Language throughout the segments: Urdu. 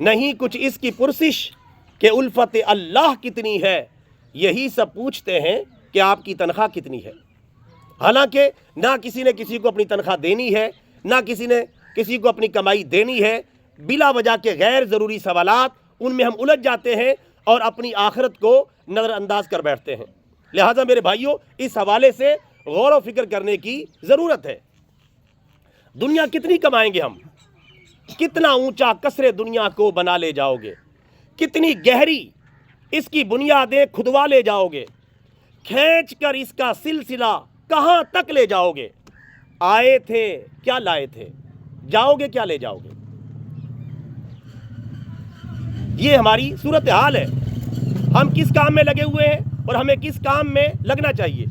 نہیں کچھ اس کی پرسش کہ الفت اللہ کتنی ہے، یہی سب پوچھتے ہیں کہ آپ کی تنخواہ کتنی ہے۔ حالانکہ نہ کسی نے کسی کو اپنی تنخواہ دینی ہے، نہ کسی نے کسی کو اپنی کمائی دینی ہے۔ بلا وجہ کے غیر ضروری سوالات، ان میں ہم الجھ جاتے ہیں اور اپنی آخرت کو نظر انداز کر بیٹھتے ہیں۔ لہٰذا میرے بھائیوں، اس حوالے سے غور و فکر کرنے کی ضرورت ہے۔ دنیا کتنی کمائیں گے ہم؟ کتنا اونچا قصر دنیا کو بنا لے جاؤ گے؟ کتنی گہری اس کی بنیادیں کھدوا لے جاؤ گے؟ کھینچ کر اس کا سلسلہ کہاں تک لے جاؤ گے؟ آئے تھے کیا لائے تھے، جاؤ گے کیا لے جاؤ گے؟ یہ ہماری صورتحال ہے۔ ہم کس کام میں لگے ہوئے ہیں اور ہمیں کس کام میں لگنا چاہیے؟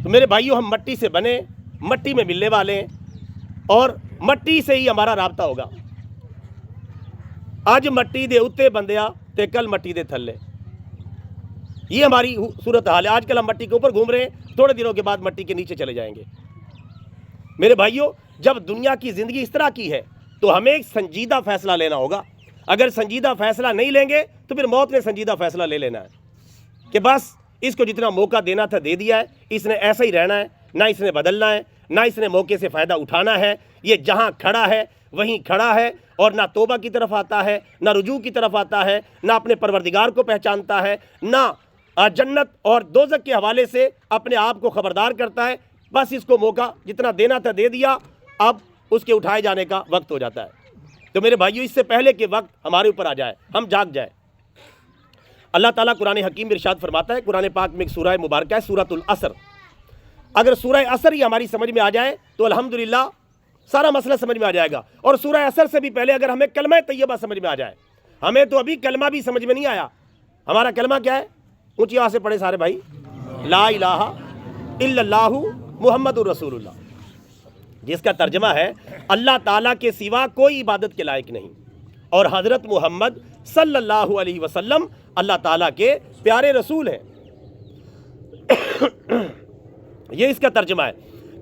تو میرے بھائیوں، ہم مٹی سے بنے، مٹی میں ملنے والے ہیں اور مٹی سے ہی ہمارا رابطہ ہوگا۔ آج مٹی دے اتے بندیا تے کل مٹی دے تھلے، یہ ہماری صورتحال ہے۔ آج کل ہم مٹی کے اوپر گھوم رہے ہیں، تھوڑے دنوں کے بعد مٹی کے نیچے چلے جائیں گے۔ میرے بھائیوں، جب دنیا کی زندگی اس طرح کی ہے تو ہمیں ایک سنجیدہ فیصلہ لینا ہوگا۔ اگر سنجیدہ فیصلہ نہیں لیں گے تو پھر موت نے سنجیدہ فیصلہ لے لینا ہے کہ بس اس کو جتنا موقع دینا تھا دے دیا ہے، اس نے ایسا ہی رہنا ہے، نہ اس نے بدلنا ہے، نہ اس نے موقع سے فائدہ اٹھانا ہے۔ یہ جہاں کھڑا ہے وہیں کھڑا ہے اور نہ توبہ کی طرف آتا ہے، نہ رجوع کی طرف آتا ہے، نہ اپنے پروردگار کو پہچانتا ہے، نہ جنت اور دوزخ کے حوالے سے اپنے آپ کو خبردار کرتا ہے۔ بس اس کو موقع جتنا دینا تھا دے دیا، اب اس کے اٹھائے جانے کا وقت ہو جاتا ہے۔ تو میرے بھائیو، اس سے پہلے کہ وقت ہمارے اوپر آ جائے، ہم جاگ جائیں۔ اللہ تعالیٰ قرآن حکیم میں ارشاد فرماتا ہے، قرآن پاک میں ایک سورہ مبارکہ ہے، سورۃ العصر۔ اگر سورہ عصر ہی ہماری سمجھ میں آ جائے تو الحمدللہ سارا مسئلہ سمجھ میں آ جائے گا۔ اور سورہ عصر سے بھی پہلے اگر ہمیں کلمہ طیبہ سمجھ میں آ جائے، ہمیں تو ابھی کلمہ بھی سمجھ میں نہیں آیا۔ ہمارا کلمہ کیا ہے؟ اونچی آواز سے پڑھے سارے بھائی، لا الہ الا اللہ محمد الرسول اللہ، جس کا ترجمہ ہے اللہ تعالیٰ کے سوا کوئی عبادت کے لائق نہیں اور حضرت محمد صلی اللہ علیہ وسلم اللہ تعالیٰ کے پیارے رسول ہیں۔ یہ اس کا ترجمہ ہے۔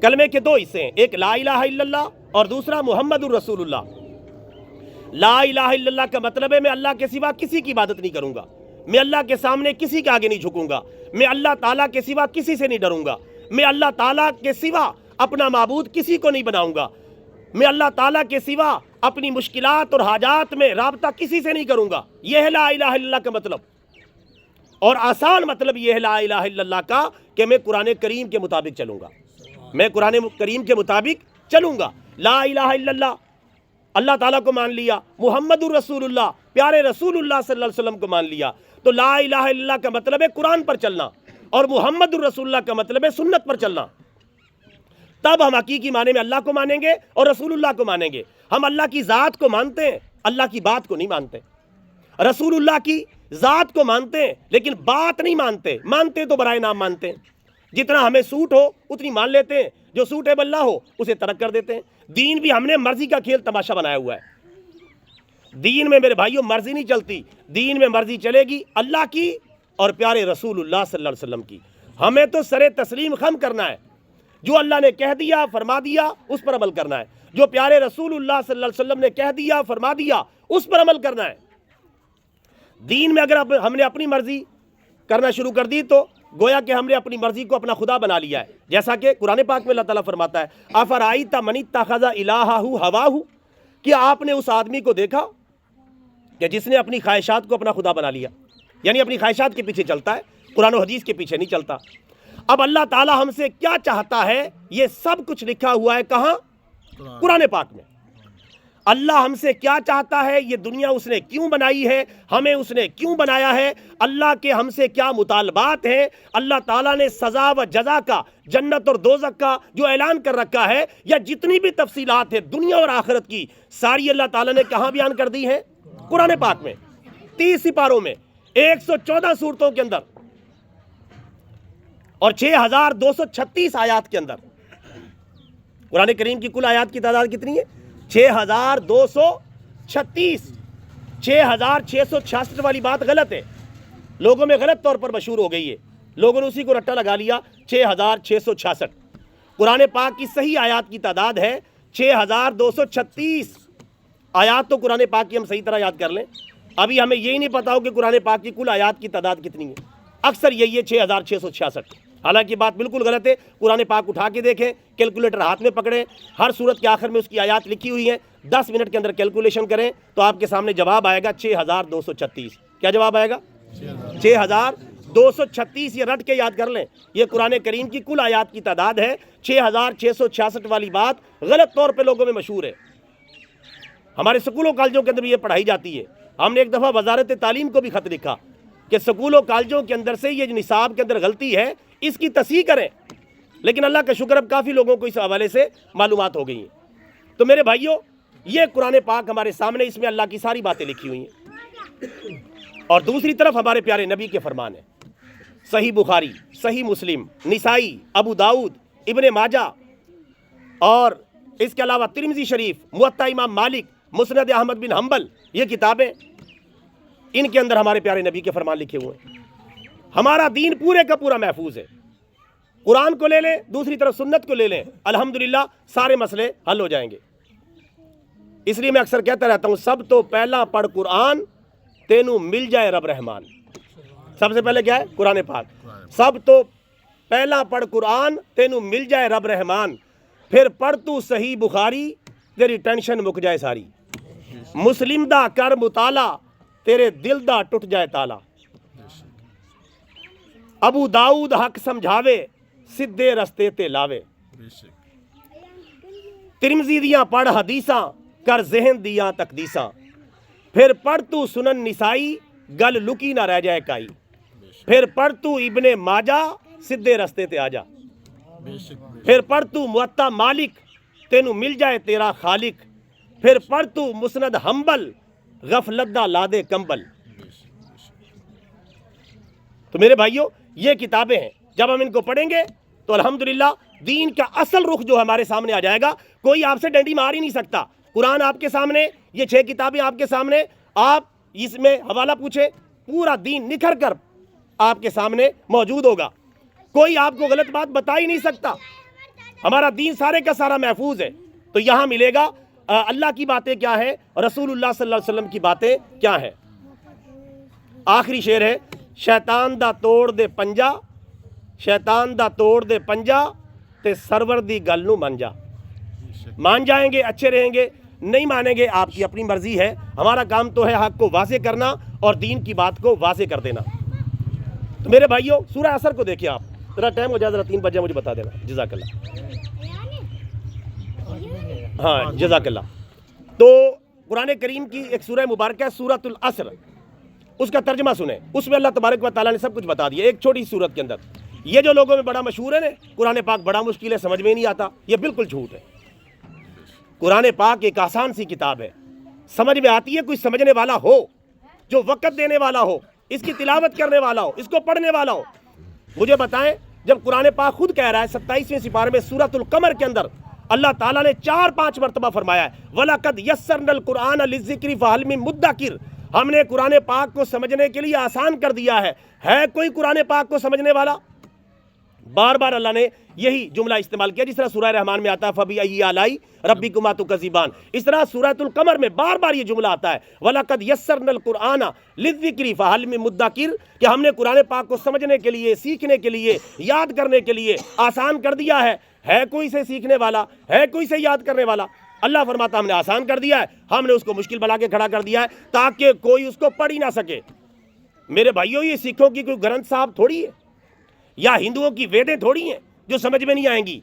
کلمے کے دو حصے ہیں، ایک لا الہ الا اللہ اور دوسرا محمد الرسول اللہ۔ لا الہ الا اللہ کا مطلب ہے میں اللہ کے سوا کسی کی عبادت نہیں کروں گا، میں اللہ کے سامنے کسی کے آگے نہیں جھکوں گا، میں اللہ تعالیٰ کے سوا کسی سے نہیں ڈروں گا، میں اللہ تعالیٰ کے سوا اپنا معبود کسی کو نہیں بناؤں گا، میں اللہ تعالیٰ کے سوا اپنی مشکلات اور حاجات میں رابطہ کسی سے نہیں کروں گا۔ یہ ہے لا الہ الا اللہ کا مطلب۔ اور آسان مطلب یہ ہے لا الہ الا اللہ کا کہ میں قرآن کریم کے مطابق چلوں گا، میں قرآن کریم کے مطابق چلوں گا۔ لا الہ الا اللہ، اللہ تعالیٰ کو مان لیا، محمد الرسول اللہ، پیارے رسول اللہ صلی اللہ علیہ وسلم کو مان لیا۔ تو لا الہ الا اللہ کا مطلب ہے قرآن پر چلنا اور محمد الرسول اللہ کا مطلب ہے سنت پر چلنا۔ تب ہم حقیقی معنی میں اللہ کو مانیں گے اور رسول اللہ کو مانیں گے۔ ہم اللہ کی ذات کو مانتے ہیں، اللہ کی بات کو نہیں مانتے۔ رسول اللہ کی ذات کو مانتے ہیں لیکن بات نہیں مانتے، مانتے تو برائے نام مانتے ہیں۔ جتنا ہمیں سوٹ ہو اتنی مان لیتے ہیں، جو سوٹیبل نہ ہو اسے ترک کر دیتے ہیں۔ دین بھی ہم نے مرضی کا کھیل تماشا بنایا ہوا ہے۔ دین میں میرے بھائیوں مرضی نہیں چلتی، دین میں مرضی چلے گی اللہ کی اور پیارے رسول اللہ صلی اللہ علیہ وسلم کی۔ ہمیں تو سر تسلیم خم کرنا ہے، جو اللہ نے کہہ دیا فرما دیا اس پر عمل کرنا ہے، جو پیارے رسول اللہ صلی اللہ علیہ وسلم نے کہہ دیا فرما دیا اس پر عمل کرنا ہے۔ دین میں اگر ہم نے اپنی مرضی کرنا شروع کر دی تو گویا کہ ہم نے اپنی مرضی کو اپنا خدا بنا لیا ہے۔ جیسا کہ قرآن پاک میں اللہ تعالیٰ فرماتا ہے، افرأیت من اتخذ الہہ ہواہ، کیا آپ نے اس آدمی کو دیکھا کہ جس نے اپنی خواہشات کو اپنا خدا بنا لیا، یعنی اپنی خواہشات کے پیچھے چلتا ہے، قرآن و حدیث کے پیچھے نہیں چلتا۔ اب اللہ تعالیٰ ہم سے کیا چاہتا ہے یہ سب کچھ لکھا ہوا ہے، کہاں؟ قرآن پاک میں۔ اللہ ہم سے کیا چاہتا ہے، یہ دنیا اس نے کیوں بنائی ہے، ہمیں اس نے کیوں بنایا ہے، اللہ کے ہم سے کیا مطالبات ہیں، اللہ تعالیٰ نے سزا و جزا کا، جنت اور دوزخ کا جو اعلان کر رکھا ہے، یا جتنی بھی تفصیلات ہیں دنیا اور آخرت کی، ساری اللہ تعالیٰ نے کہاں بیان کر دی ہیں؟ قرآن پاک میں، 30 سپاروں میں، 114 سورتوں کے اندر اور 6236 آیات کے اندر۔ قرآن کریم کی کل آیات کی تعداد کتنی ہے؟ 6236۔ 6666 والی بات غلط ہے، لوگوں میں غلط طور پر مشہور ہو گئی ہے، لوگوں نے اسی کو رٹا لگا لیا۔ 6666 قرآن پاک کی صحیح آیات کی تعداد ہے 6236۔ آیات تو قرآن پاک کی ہم صحیح طرح یاد کر لیں، ابھی ہمیں یہی نہیں پتا ہو کہ قرآن پاک کی کل آیات کی تعداد کتنی ہے، اکثر یہی ہے 6666۔ حالانکہ بات بالکل غلط ہے، قرآن پاک اٹھا کے دیکھیں، کیلکولیٹر ہاتھ میں پکڑیں، ہر صورت کے آخر میں اس کی آیات لکھی ہوئی ہیں، 10 منٹ کے اندر کیلکولیشن کریں تو آپ کے سامنے جواب آئے گا 6236۔ کیا جواب آئے گا؟ 6236۔ یہ رٹ کے یاد کر لیں، یہ قرآن کریم کی کل آیات کی تعداد ہے۔ 6666 والی بات غلط طور پہ لوگوں میں مشہور ہے، ہمارے سکولوں کالجوں کے اندر بھی یہ پڑھائی جاتی ہے۔ ہم نے ایک دفعہ وزارت تعلیم کو بھی خط لکھا کہ سکولوں کالجوں کے اندر سے یہ نصاب کے اندر غلطی ہے، اس کی تصحیح کریں، لیکن اللہ کا شکر اب کافی لوگوں کو اس حوالے سے معلومات ہو گئی ہیں۔ تو میرے بھائیوں، یہ قرآن پاک ہمارے سامنے، اس میں اللہ کی ساری باتیں لکھی ہوئی ہیں، اور دوسری طرف ہمارے پیارے نبی کے فرمان ہیں۔ صحیح بخاری، صحیح مسلم، نسائی، ابو داؤد، ابن ماجہ، اور اس کے علاوہ ترمذی شریف، موطا امام مالک، مسند احمد بن حنبل، یہ کتابیں، ان کے اندر ہمارے پیارے نبی کے فرمان لکھے ہوئے ہیں۔ ہمارا دین پورے کا پورا محفوظ ہے۔ قرآن کو لے لیں، دوسری طرف سنت کو لے لیں، الحمدللہ سارے مسئلے حل ہو جائیں گے۔ اس لیے میں اکثر کہتا رہتا ہوں، سب تو پہلا پڑھ قرآن تینوں مل جائے رب رحمان۔ سب سے پہلے کیا ہے؟ قرآن پاک۔ سب تو پہلا پڑھ قرآن تینوں مل جائے رب رحمان، پھر پڑھ تو صحیح بخاری تیری ٹینشن مک جائے ساری، مسلم دا کر مطالعہ تیرے دل دا ٹوٹ جائے تالا، ابو داؤد حق سمجھاوے سدھے رستے تے لاوے، ترمذی دیاں پڑھ حدیثاں کر ذہن دیاں تقدیساں، پھر پڑھ تو سنن نسائی گل لکی نہ رہ جائے کائی، پھر پڑھ تو ابن ماجہ سدھے رستے تے آجا، پھر پڑھ تو موطا مالک تینوں مل جائے تیرا خالق، پھر پڑھ تو مسند حنبل غفلت دا لا دے کمبل۔ تو میرے بھائیوں، یہ کتابیں ہیں، جب ہم ان کو پڑھیں گے تو الحمدللہ دین کا اصل رخ جو ہمارے سامنے آ جائے گا۔ کوئی آپ سے ڈنڈی مار ہی نہیں سکتا۔ قرآن آپ کے سامنے، یہ 6 کتابیں آپ کے سامنے، آپ اس میں حوالہ پوچھیں، پورا دین نکھر کر آپ کے سامنے موجود ہوگا۔ کوئی آپ کو غلط بات بتا ہی نہیں سکتا۔ ہمارا دین سارے کا سارا محفوظ ہے۔ تو یہاں ملے گا اللہ کی باتیں کیا ہیں، رسول اللہ صلی اللہ علیہ وسلم کی باتیں کیا ہیں۔ آخری شعر ہے، شیطان دا توڑ دے پنجا، شیطان دا توڑ دے پنجا تے سرور دی گل نو من جا۔ مان جائیں گے اچھے رہیں گے، نہیں مانیں گے آپ کی اپنی مرضی ہے۔ ہمارا کام تو ہے حق کو واضح کرنا اور دین کی بات کو واضح کر دینا۔ تو میرے بھائیوں، سورہ عصر کو دیکھیں آپ، ذرا ٹائم ہو جائے، ذرا 3 بجے مجھے بتا دینا، جزاک اللہ۔ ہاں جزاک اللہ۔ تو قرآن کریم کی ایک سورہ مبارکہ ہے سورۃ العصر، اس کا ترجمہ سنیں، اس میں اللہ تبارک و تعالیٰ نے سب کچھ بتا دیا ایک چھوٹی سورت کے اندر۔ یہ جو لوگوں میں بڑا مشہور ہے نا، قرآن پاک بڑا مشکل ہے، سمجھ میں نہیں آتا، یہ بالکل جھوٹ ہے۔ قرآن پاک ایک آسان سی کتاب ہے، سمجھ میں آتی ہے، کوئی سمجھنے والا ہو، جو وقت دینے والا ہو، اس کی تلاوت کرنے والا ہو، اس کو پڑھنے والا ہو۔ مجھے بتائیں، جب قرآن پاک خود کہہ رہا ہے 27ویں سپارے میں سورۃ القمر کے اندر اللہ تعالیٰ نے 4-5 مرتبہ فرمایا ہے وَلَقَدْ يَسَّرْنَا الْقُرْآنَ لِلذِّكْرِ فَهَلْ مِن مُدَّكِرٍ، ہم نے قرآن پاک کو سمجھنے کے لیے آسان کر دیا ہے کوئی قرآن پاک کو سمجھنے والا؟ بار بار اللہ نے یہی جملہ استعمال کیا، جس طرح سورہ رحمان میں آتا ہے فَبِأَيِّ آلَاءِ رَبِّكُمَا تُكَذِّبَانِ، اس طرح سورۃ القمر میں بار بار یہ جملہ آتا ہے وَلَقَدْ يَسَّرْنَا الْقُرْآنَ لِلذِّكْرِ فَهَلْ مِن مُدَّكِرٍ، کہ ہم نے قرآن پاک کو سمجھنے کے لیے، سیکھنے کے لیے، یاد کرنے کے لیے آسان کر دیا ہے کوئی سے سیکھنے والا، ہے کوئی سے یاد کرنے والا؟ اللہ فرماتا ہم نے آسان کر دیا ہے، ہم نے اس کو مشکل بنا کے کھڑا کر دیا ہے تاکہ کوئی اس کو پڑھ ہی نہ سکے۔ میرے بھائیوں، یہ سکھوں کی کوئی گرنتھ صاحب تھوڑی ہے، یا ہندوؤں کی ویدیں تھوڑی ہیں جو سمجھ میں نہیں آئیں گی،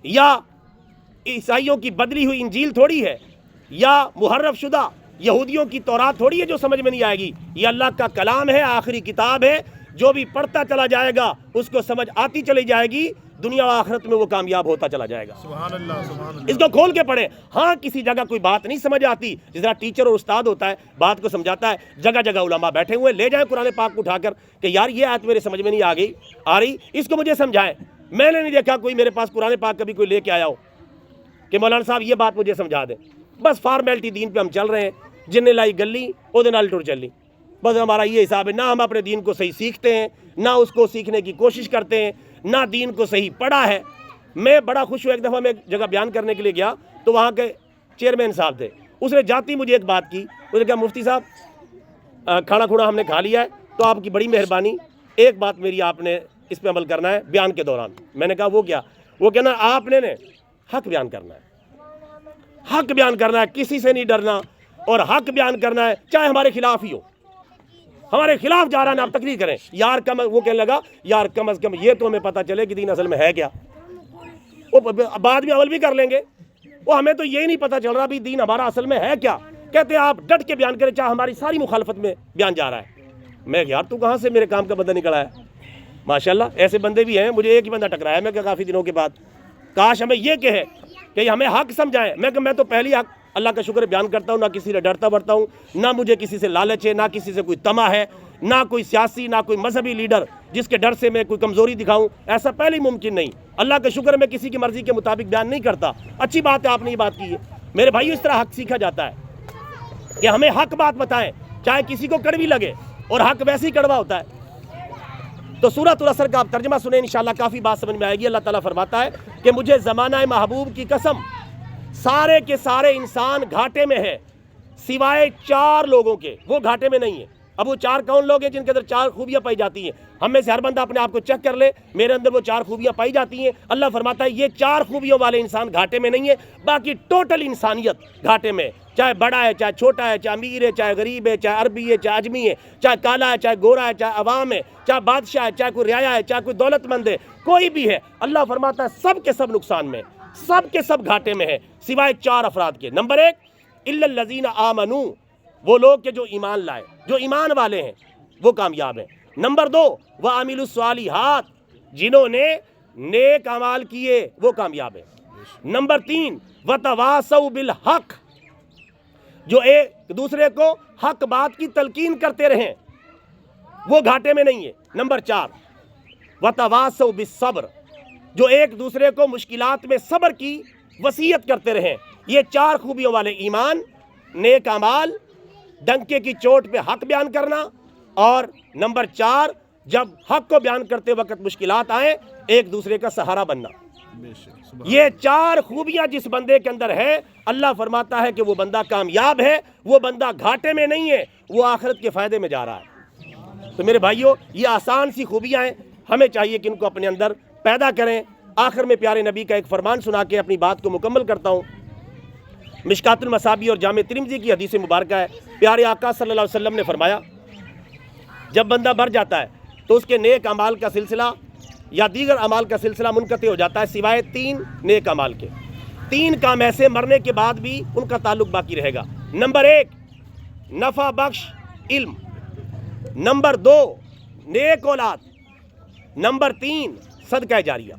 یا عیسائیوں کی بدلی ہوئی انجیل تھوڑی ہے، یا محرف شدہ یہودیوں کی تورات تھوڑی ہے جو سمجھ میں نہیں آئے گی۔ یہ اللہ کا کلام ہے، آخری کتاب ہے، جو بھی پڑھتا چلا جائے گا اس کو سمجھ آتی چلی جائے گی، دنیا و آخرت میں وہ کامیاب ہوتا چلا جائے گا۔ سبحان اللہ، سبحان اللہ۔ اس کو کھول کے پڑھیں۔ ہاں کسی جگہ کوئی بات نہیں سمجھ آتی، جس طرح ٹیچر اور استاد ہوتا ہے، بات کو سمجھاتا ہے، جگہ جگہ علماء بیٹھے ہوئے، لے جائیں قرآن پاک کو اٹھا کر کہ یار یہ آیت میرے سمجھ میں نہیں آ رہی، اس کو مجھے سمجھائیں۔ میں نے نہیں دیکھا کوئی میرے پاس قرآن پاک کبھی کوئی لے کے آیا ہو کہ مولانا صاحب یہ بات مجھے سمجھا دیں۔ بس فارمیلٹی دین پہ ہم چل رہے ہیں، جن نے لائی گلی وہ دے نال ٹر چلی، بس ہمارا یہ حساب ہے۔ نہ ہم اپنے دین کو صحیح سیکھتے ہیں، نہ اس کو سیکھنے کی کوشش کرتے ہیں، نہ دین کو صحیح پڑھا ہے۔ میں بڑا خوش ہوا، ایک دفعہ میں ایک جگہ بیان کرنے کے لیے گیا تو وہاں کے چیئرمین صاحب تھے، اس نے جاتی مجھے ایک بات کی، اس نے کہا مفتی صاحب کھانا کھونا ہم نے کھا لیا ہے، تو آپ کی بڑی مہربانی ایک بات میری آپ نے اس پہ عمل کرنا ہے بیان کے دوران۔ میں نے کہا وہ کیا؟ وہ کہنا آپ نے حق بیان کرنا ہے، حق بیان کرنا ہے، کسی سے نہیں ڈرنا، اور حق بیان کرنا ہے چاہے ہمارے خلاف ہی ہو، ہمارے خلاف جا رہا ہے نا آپ تقریر کریں یار کم۔ وہ کہنے لگا یار کم از کم یہ تو ہمیں پتہ چلے کہ دین اصل میں ہے کیا، وہ بعد میں عمل بھی کر لیں گے، وہ ہمیں تو یہی نہیں پتہ چل رہا بھی دین ہمارا اصل میں ہے کیا۔ کہتے ہیں آپ ڈٹ کے بیان کریں چاہے ہماری ساری مخالفت میں بیان جا رہا ہے۔ میں یار تو کہاں سے میرے کام کا بندہ نکلا ہے، ماشاءاللہ ایسے بندے بھی ہیں، مجھے ایک ہی بندہ ٹکرایا میں کہ کافی دنوں کے بعد، کاش ہمیں یہ کہے کہ ہمیں حق سمجھائیں۔ میں تو پہلی حق اللہ کا شکر بیان کرتا ہوں، نہ کسی سے ڈرتا ورتا ہوں، نہ مجھے کسی سے لالچ ہے، نہ کسی سے کوئی طمع ہے، نہ کوئی سیاسی نہ کوئی مذہبی لیڈر جس کے ڈر سے میں کوئی کمزوری دکھاؤں، ایسا پہلے ہی ممکن نہیں۔ اللہ کا شکر میں کسی کی مرضی کے مطابق بیان نہیں کرتا۔ اچھی بات ہے آپ نے یہ بات کی ہے میرے بھائیو، اس طرح حق سیکھا جاتا ہے کہ ہمیں حق بات بتائیں چاہے کسی کو کڑوی لگے، اور حق ویسے ہی کڑوا ہوتا ہے۔ تو سورۃ العصر کا آپ ترجمہ سنیں انشاءاللہ کافی بات سمجھ میں آئے گی۔ اللہ تعالیٰ فرماتا ہے کہ مجھے زمانہ محبوب کی قسم سارے کے سارے انسان گھاٹے میں ہے سوائے 4 لوگوں کے، وہ گھاٹے میں نہیں ہے۔ اب وہ 4 کون لوگ ہیں جن کے اندر 4 خوبیاں پائی جاتی ہیں؟ ہم میں سے ہر بندہ اپنے آپ کو چیک کر لے، میرے اندر وہ 4 خوبیاں پائی جاتی ہیں۔ اللہ فرماتا ہے یہ 4 خوبیوں والے انسان گھاٹے میں نہیں ہے، باقی ٹوٹل انسانیت گھاٹے میں، چاہے بڑا ہے چاہے چھوٹا ہے، چاہے امیر ہے چاہے غریب ہے، چاہے عربی ہے چاہے عجمی ہے، چاہے کالا ہے چاہے گورا ہے، چاہے عوام ہے چاہے بادشاہ ہے، چاہے کوئی رعایا ہے چاہے کوئی دولت مند ہے، کوئی بھی ہے، اللہ فرماتا ہے سب کے سب نقصان میں، سب کے سب گھاٹے میں ہے سوائے 4 افراد کے۔ نمبر 1 الا الذین آمنوا، وہ لوگ کہ جو ایمان لائے، جو ایمان والے ہیں وہ کامیاب ہیں۔ نمبر 2 وعملوا الصالحات، جنہوں نے نیک اعمال کیے وہ کامیاب ہیں۔ نمبر 3 وتواصوا بالحق، جو ایک دوسرے کو حق بات کی تلقین کرتے رہیں وہ گھاٹے میں نہیں ہے۔ نمبر 4 وتواصوا بالصبر، جو ایک دوسرے کو مشکلات میں صبر کی وصیت کرتے رہیں۔ یہ 4 خوبیوں والے ایمان، نیک اعمال، ڈنکے کی چوٹ پہ حق بیان کرنا، اور نمبر 4 جب حق کو بیان کرتے وقت مشکلات آئیں ایک دوسرے کا سہارا بننا۔ یہ 4 خوبیاں جس بندے کے اندر ہے اللہ فرماتا ہے کہ وہ بندہ کامیاب ہے، وہ بندہ گھاٹے میں نہیں ہے، وہ آخرت کے فائدے میں جا رہا ہے۔ تو میرے بھائیوں یہ آسان سی خوبیاں ہیں، ہمیں چاہیے کہ ان کو اپنے اندر پیدا کریں۔ آخر میں پیارے نبی کا ایک فرمان سنا کے اپنی بات کو مکمل کرتا ہوں۔ مشکات المصابیح اور جامع ترمذی کی حدیث مبارکہ ہے، پیارے آقا صلی اللہ علیہ وسلم نے فرمایا جب بندہ مر جاتا ہے تو اس کے نیک اعمال کا سلسلہ یا دیگر اعمال کا سلسلہ منقطع ہو جاتا ہے سوائے 3 نیک اعمال کے۔ 3 کام ایسے مرنے کے بعد بھی ان کا تعلق باقی رہے گا۔ نمبر 1 نفع بخش علم، نمبر 2 نیک اولاد، نمبر 3 صدقہ جاریہ۔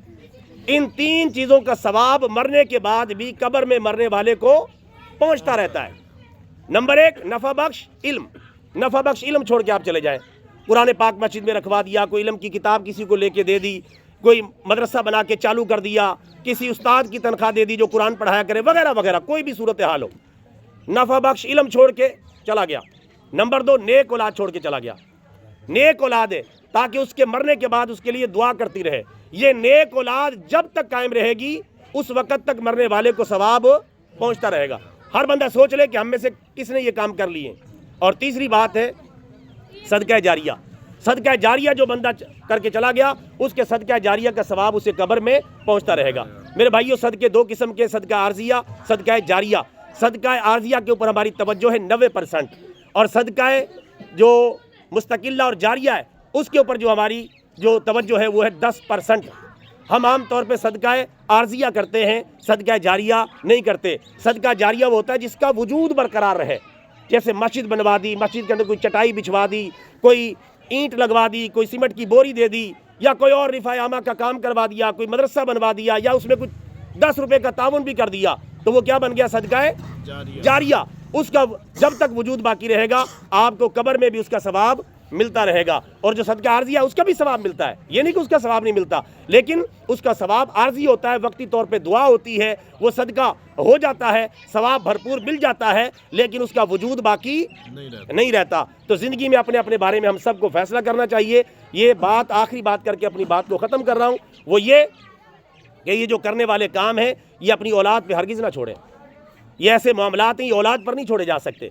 ان 3 چیزوں کا ثواب مرنے کے بعد بھی قبر میں مرنے والے کو پہنچتا رہتا ہے۔ نمبر 1 نفع بخش علم، نفع بخش علم چھوڑ کے آپ چلے جائیں، قرآن پاک مسجد میں رکھوا دیا، کوئی علم کی کتاب کسی کو لے کے دے دی، کوئی مدرسہ بنا کے چالو کر دیا، کسی استاد کی تنخواہ دے دی جو قرآن پڑھایا کرے، وغیرہ وغیرہ، کوئی بھی صورتحال ہو، نفع بخش علم چھوڑ کے چلا گیا۔ نمبر 2 نیک اولاد چھوڑ کے چلا گیا۔ نیک اولاد ہے تاکہ اس کے مرنے کے بعد اس کے لیے دعا کرتی رہے۔ یہ نیک اولاد جب تک قائم رہے گی اس وقت تک مرنے والے کو ثواب پہنچتا رہے گا۔ ہر بندہ سوچ لے کہ ہم میں سے کس نے یہ کام کر لیے۔ اور تیسری بات ہے صدقہ جاریہ۔ صدقہ جاریہ جو بندہ کر کے چلا گیا اس کے صدقہ جاریہ کا ثواب اسے قبر میں پہنچتا رہے گا۔ میرے بھائیو صدقے 2 قسم کے، صدقہ عارضیہ، صدقہ جاریہ۔ صدقہ عارضیہ کے اوپر ہماری توجہ ہے 90%، اور صدقہ جو مستقلہ اور جاریہ ہے اس کے اوپر جو ہماری جو توجہ ہے وہ ہے 10%۔ ہم عام طور پہ صدقہ عارضیہ کرتے ہیں، صدقہ جاریہ نہیں کرتے۔ صدقہ جاریہ وہ ہوتا ہے جس کا وجود برقرار رہے، جیسے مسجد بنوا دی، مسجد کے اندر کوئی چٹائی بچھوا دی، کوئی اینٹ لگوا دی، کوئی سیمنٹ کی بوری دے دی، یا کوئی اور رفع عامہ کا کام کروا دیا، کوئی مدرسہ بنوا دیا، یا اس میں کچھ 10 روپے کا تعاون بھی کر دیا، تو وہ کیا بن گیا؟ صدقہ جاریہ۔ اس کا جب تک وجود باقی رہے گا آپ کو قبر میں بھی اس کا ثواب ملتا رہے گا۔ اور جو صدقہ عارضی ہے اس کا بھی ثواب ملتا ہے، یہ نہیں کہ اس کا ثواب نہیں ملتا، لیکن اس کا ثواب عارضی ہوتا ہے، وقتی طور پہ دعا ہوتی ہے، وہ صدقہ ہو جاتا ہے، ثواب بھرپور مل جاتا ہے، لیکن اس کا وجود باقی نہیں رہتا۔ تو زندگی میں اپنے اپنے بارے میں ہم سب کو فیصلہ کرنا چاہیے۔ یہ بات آخری بات کر کے اپنی بات کو ختم کر رہا ہوں، وہ یہ کہ یہ جو کرنے والے کام ہیں یہ اپنی اولاد پہ ہرگز نہ چھوڑیں۔ یہ ایسے معاملات ہیں، یہ اولاد پر نہیں چھوڑے جا سکتے.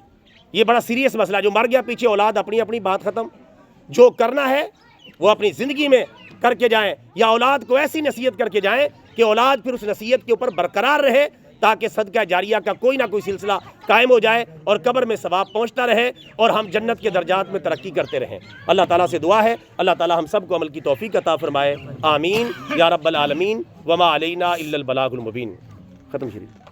یہ بڑا سیریس مسئلہ. جو مر گیا پیچھے اولاد اپنی اپنی بات ختم. جو کرنا ہے وہ اپنی زندگی میں کر کے جائیں، یا اولاد کو ایسی نصیحت کر کے جائیں کہ اولاد پھر اس نصیحت کے اوپر برقرار رہے، تاکہ صدقہ جاریہ کا کوئی نہ کوئی سلسلہ قائم ہو جائے اور قبر میں ثواب پہنچتا رہے اور ہم جنت کے درجات میں ترقی کرتے رہیں. اللہ تعالیٰ سے دعا ہے اللہ تعالیٰ ہم سب کو عمل کی توفیق عطا فرمائے. آمین یا رب العالمین. وما علینا الا البلاغ المبین. ختم شریف.